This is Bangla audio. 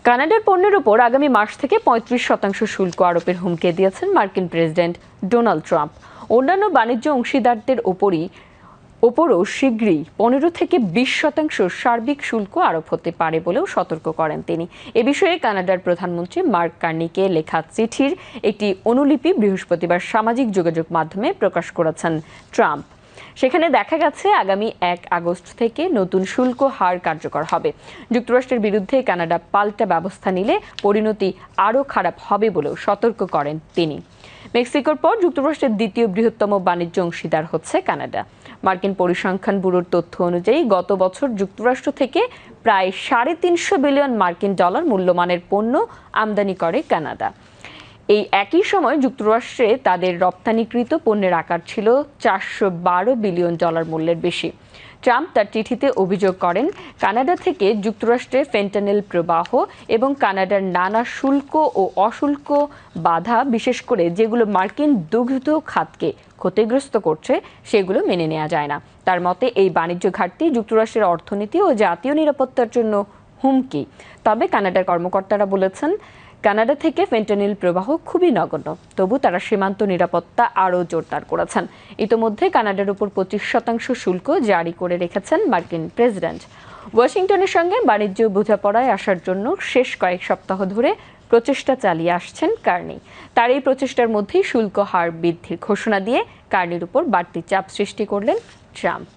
কানাডার পণ্যের উপর আগামী মাস থেকে ৩৫% শুল্ক আরোপের হুমকি দিয়েছেন মার্কিন প্রেসিডেন্ট ডোনাল্ড ট্রাম্প। অন্যান্য বাণিজ্য অংশীদারদের ওপরও শীঘ্রই ১৫ থেকে ২০% সার্বিক শুল্ক আরোপ হতে পারে বলেও সতর্ক করেন তিনি। এ বিষয়ে কানাডার প্রধানমন্ত্রী মার্ক কার্নিকে লেখা চিঠির একটি অনুলিপি বৃহস্পতিবার সামাজিক যোগাযোগ মাধ্যমে প্রকাশ করেছেন ট্রাম্প। সেখানে দেখা গেছে আগামী ১ আগস্ট থেকে নতুন শুল্ক হার কার্যকর হবে। যুক্তরাষ্ট্রের বিরুদ্ধে কানাডা পাল্টা ব্যবস্থা নিলে পরিণতি আরও খারাপ হবে বলেও সতর্ক করেন তিনি। মেক্সিকোর পর যুক্তরাষ্ট্রের দ্বিতীয় বৃহত্তম বাণিজ্য অংশীদার হচ্ছে কানাডা। মার্কিন পরিসংখ্যান ব্যুরোর তথ্য অনুযায়ী গত বছর যুক্তরাষ্ট্র থেকে প্রায় $৩৫০ বিলিয়ন মার্কিন ডলার মূল্যমানের পণ্য আমদানি করে কানাডা। এই একই সময় যুক্তরাষ্ট্রে তাদের রপ্তানিকৃত পণ্যের আকার ছিল $৪১২ বিলিয়ন মূল্যের বেশি। ট্রাম্প তার চিঠিতে অভিযোগ করেন, কানাডা থেকে যুক্তরাষ্ট্রে ফেন্টানিল প্রবাহ এবং কানাডার নানা শুল্ক ও অশুল্ক বাধা, বিশেষ করে যেগুলো মার্কিন দুগ্ধ খাতকে ক্ষতিগ্রস্ত করছে, সেগুলো মেনে নেওয়া যায় না। তার মতে এই বাণিজ্য ঘাটতি যুক্তরাষ্ট্রের অর্থনীতি ও জাতীয় নিরাপত্তার জন্য হুমকি। তবে কানাডার কর্মকর্তারা বলেছেন, কানাডা থেকে ফেন্টানিল প্রবাহ খুবই নগণ্য, তবু তারা সীমান্ত নিরাপত্তা আরও জোরদার করেছেন। ইতোমধ্যে কানাডার উপর ২৫% শুল্ক জারি করে রেখেছেন মার্কিন প্রেসিডেন্ট। ওয়াশিংটনের সঙ্গে বাণিজ্য বোঝাপড়ায় আসার জন্য শেষ কয়েক সপ্তাহ ধরে প্রচেষ্টা চালিয়ে আসছেন কার্নি। তার এই প্রচেষ্টার মধ্যেই শুল্ক হার বৃদ্ধির ঘোষণা দিয়ে কার্নির উপর বাড়তি চাপ সৃষ্টি করলেন ট্রাম্প।